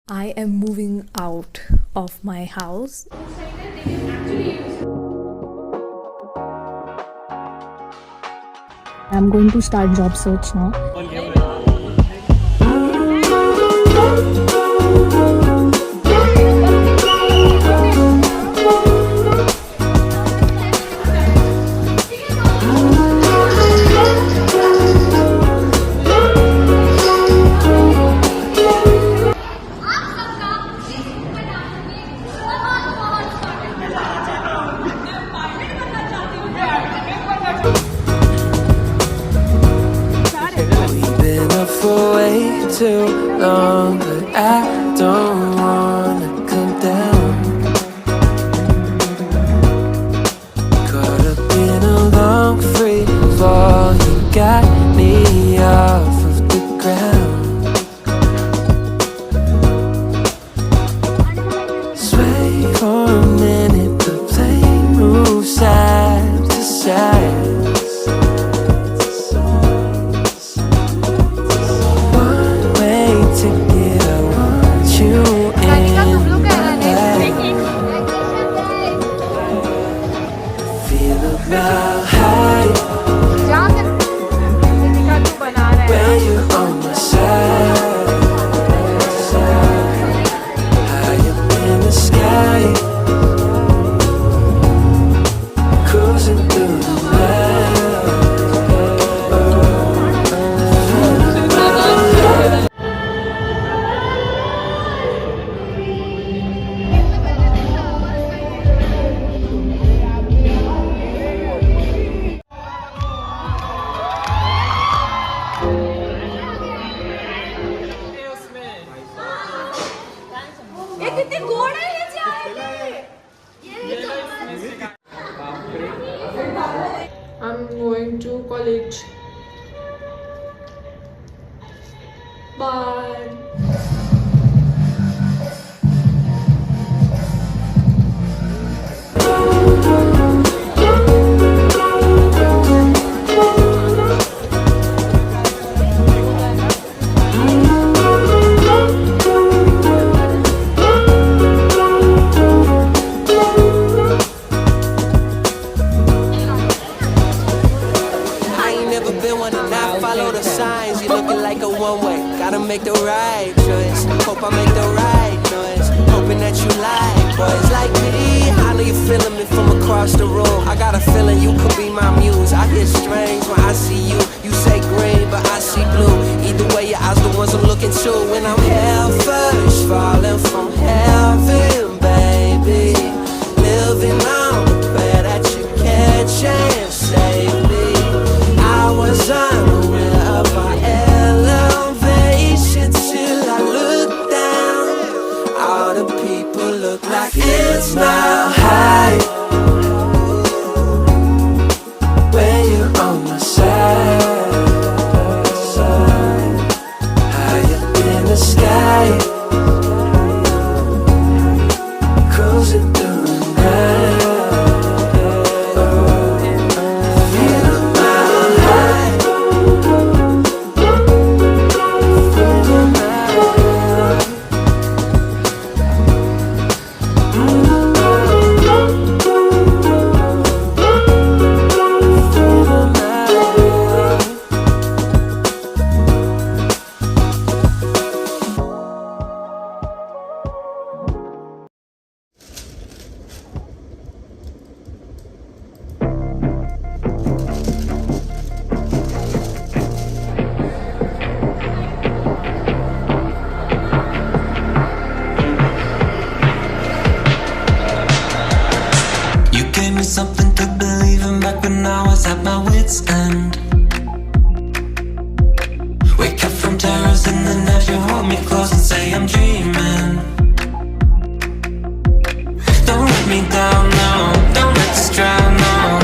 I am moving out of my house. I'm going to start job search now. Been up for way too long, but I don't wanna come down. Caught up in a long free fall, you got me off of the ground. Sway for a minute, the plane moves side to side. I'm going to college. Bye. Follow the signs, you looking like a one-way. Gotta make the right choice. Hope I make the right noise. Hoping that you like boys like me. I know you feeling me from across the room. I got a feeling you could be my muse. I get strange when I see you. You say green, but I see blue. Either way, your eyes the ones I'm looking to. When I'm hell first, falling from heaven, baby. Living on the prayer that you catch and save me. I was unaware of my elevation till I look down. All the people look like it's mile high. When you're on my side, high up in the sky, cruising through the night. Something to believe in back when I was at my wit's end. Wake up from terrors in the night, you hold me close and say I'm dreaming. Don't let me down, no, don't let this drown, no.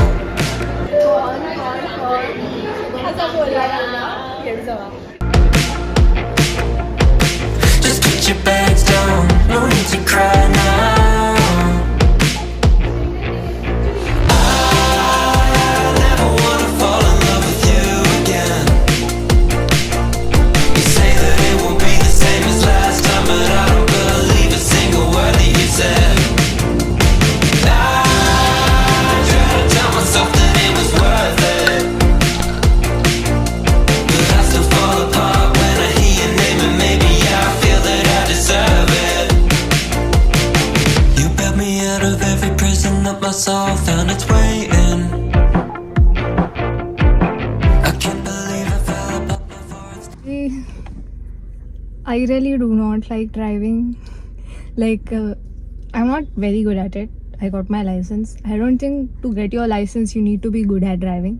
Just put your bags down, no need to cry now. But I don't not like driving. Like, I'm not very good at it. I got my license. I don't think to get your license you need to be good at driving.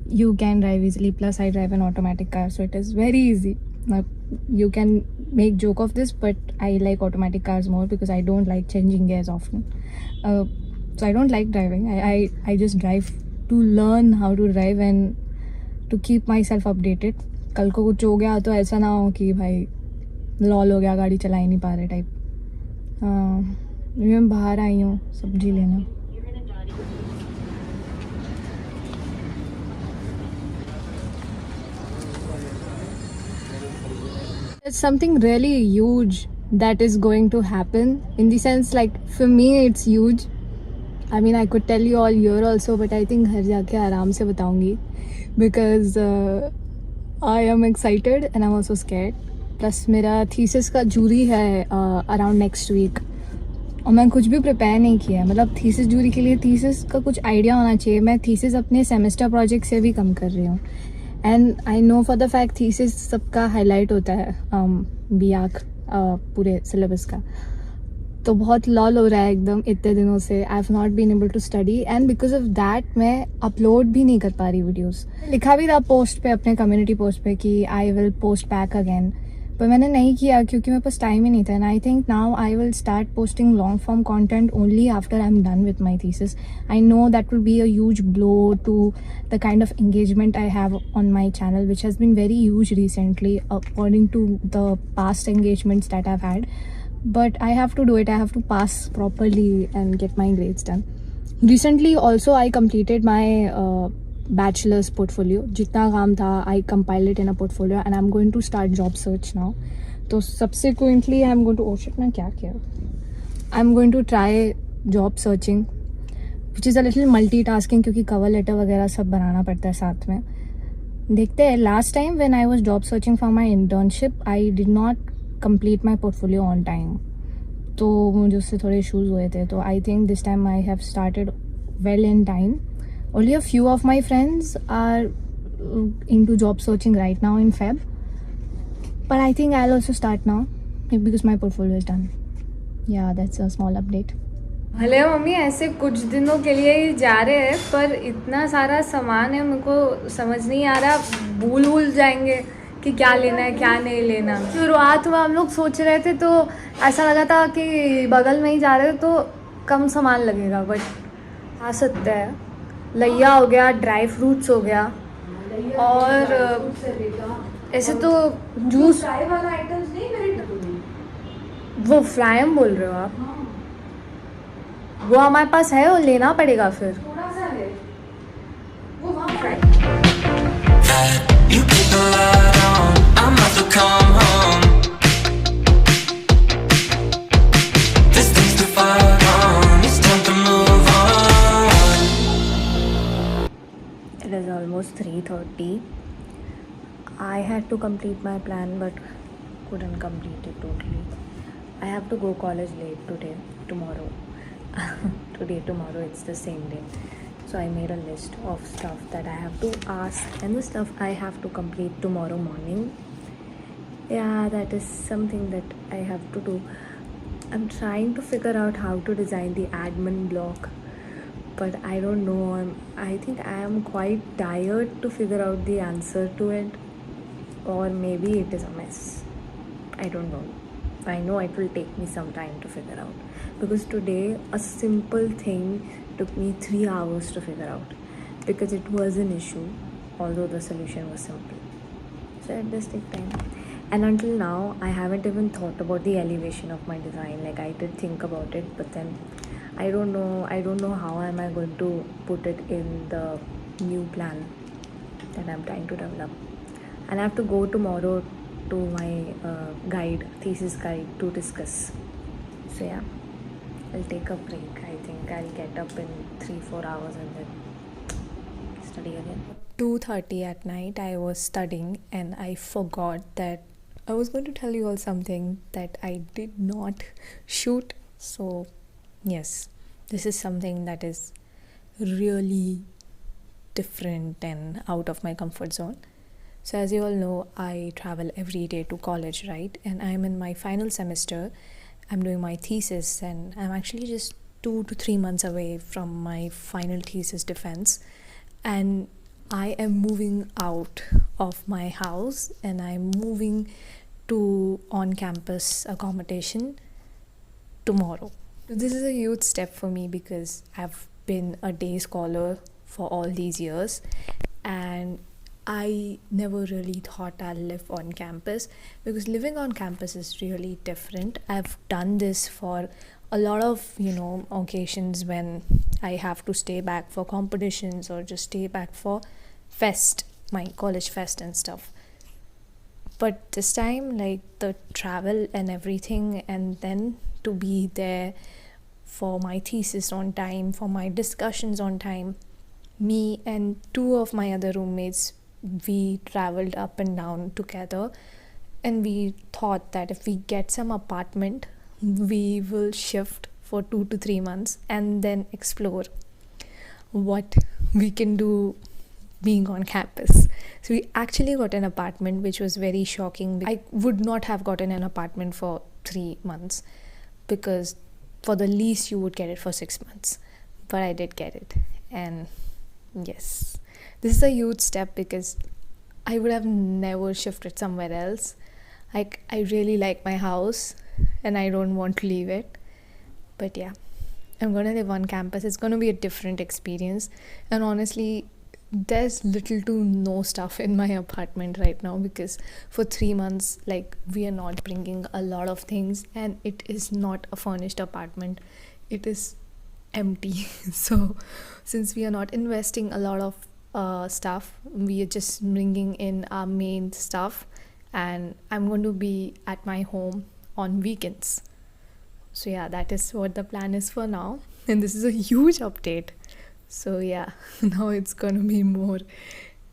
You can drive easily. Plus, I drive an automatic car, so it is very easy. Now, you can make joke of this, but I like automatic cars more because I don't like changing gears often. So I don't like driving. I just drive to learn how to drive and to keep myself updated. कल को कुछ हो गया तो ऐसा ना हो कि भाई लॉल हो गया, गाड़ी चला ही नहीं पा रहे टाइप. मैं बाहर आई हूँ सब्जी लेना. It's something really huge that is going to happen. In the sense, like, for me it's huge. I mean, I could tell you all year also, but I think घर जाके आराम से बताऊंगी because I am excited and I'm also scared. Plus मेरा thesis का jury है around next week. और मैं कुछ भी प्रिपेयर नहीं किया है. मतलब थीसिस जूरी के लिए थीसिस का कुछ आइडिया होना चाहिए. मैं थीसिस अपने सेमेस्टर प्रोजेक्ट से भी कम कर रही हूँ. And I know for the fact thesis सबका हाईलाइट होता है बीआक पूरे सिलेबस का. तो बहुत लॉल हो रहा है एकदम इतने दिनों से. I have not been able to study and because of that मैं अपलोड भी नहीं कर पा रही वीडियोस. लिखा भी था पोस्ट पे, अपने कम्युनिटी पोस्ट पे कि I will post back again, पर मैंने नहीं किया क्योंकि मेरे पास टाइम ही नहीं था. And I think now I will start posting long form content only after I am done with my thesis. I know that will be a huge blow to the kind of engagement I have on my channel which has been very huge recently according to the past engagements that I have had. But I have to do it. I have to pass properly and get my grades done. Recently also I completed my bachelor's portfolio. जितना काम था I compiled it in a portfolio and I'm going to start job search now. तो subsequently I'm going to, oh shit, मैं क्या किया? I'm going to try job searching, which is a little multitasking क्योंकि cover letter वगैरह सब बनाना पड़ता है साथ में. देखते हैं. Last time when I was job searching for my internship, I did not complete my portfolio on time. तो मुझे उससे थोड़े इश्यूज़ हुए थे. तो I think this time I have started well in time. Only a few of my friends are into job searching right now in Feb. But I think I'll also start now because my portfolio is done. Yeah, that's a small update. भले mummy ऐसे कुछ दिनों के लिए ही जा रहे हैं, पर इतना सारा सामान है मेरे को समझ नहीं आ रहा. भूल जाएंगे कि क्या लेना है क्या नहीं लेना. शुरुआत में हम लोग सोच रहे थे तो ऐसा लगा था कि बगल में ही जा रहे थे तो कम सामान लगेगा, बट आ सकता है. लैया हो गया, ड्राई फ्रूट्स हो गया, और ऐसे तो जूस. वो फ्राइम बोल रहे हो आप? वो हमारे पास है, वो लेना पड़ेगा फिर. You keep the light on, I'm about to come home. This thing's too far gone, it's time to move on. It is almost 3:30. I had to complete my plan but couldn't complete it totally. I have to go college late tomorrow. Tomorrow it's the same day. So I made a list of stuff that I have to ask and the stuff I have to complete tomorrow morning. Yeah, that is something that I have to do. I'm trying to figure out how to design the admin block, but I don't know. I think I am quite tired to figure out the answer to it, or maybe it is a mess. I don't know. I know it will take me some time to figure out, because today a simple thing took me 3 hours to figure out because it was an issue, although the solution was simple. So it does take time. And until now, I haven't even thought about the elevation of my design. Like, I did think about it, but then I don't know how am I going to put it in the new plan that I'm trying to develop. And I have to go tomorrow to my thesis guide to discuss. So yeah, I'll take a break. I think I'll get up in 3-4 hours and then study again. 2:30 at night I was studying and I forgot that I was going to tell you all something that I did not shoot. So yes, this is something that is really different and out of my comfort zone. So, as you all know, I travel every day to college, right? And I'm in my final semester. I'm doing my thesis, and I'm actually just 2 to 3 months away from my final thesis defense. And I am moving out of my house and I'm moving to on campus accommodation tomorrow. This is a huge step for me because I've been a day scholar for all these years and I never really thought I'll live on campus because living on campus is really different. I've done this for a lot of, occasions when I have to stay back for competitions or just stay back for fest, my college fest and stuff. But this time, like the travel and everything, and then to be there for my thesis on time, for my discussions on time, me and two of my other roommates, we traveled up and down together, and we thought that if we get some apartment, we will shift for 2 to 3 months and then explore what we can do being on campus. So we actually got an apartment, which was very shocking. I would not have gotten an apartment for 3 months because for the least you would get it for 6 months, but I did get it. And yes, this is a huge step because I would have never shifted somewhere else. Like, I really like my house and I don't want to leave it. But yeah, I'm gonna live on campus. It's gonna be a different experience. And honestly, there's little to no stuff in my apartment right now because for 3 months, like, we are not bringing a lot of things and it is not a furnished apartment. It is empty. So since we are not investing a lot of stuff, we are just bringing in our main stuff, and I'm going to be at my home on weekends. So yeah, that is what the plan is for now, and this is a huge update. So yeah, now it's gonna be more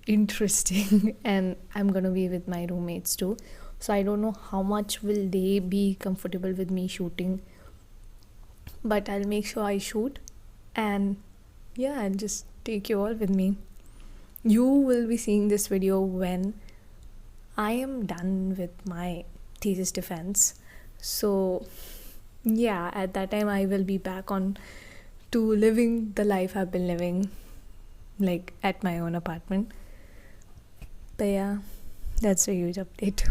interesting and I'm gonna be with my roommates too, so I don't know how much will they be comfortable with me shooting, but I'll make sure I shoot, and yeah, I'll just take you all with me. You will be seeing this video when I am done with my thesis defense. So yeah, at that time I will be back on to living the life I've been living, like at my own apartment. But yeah, that's a huge update.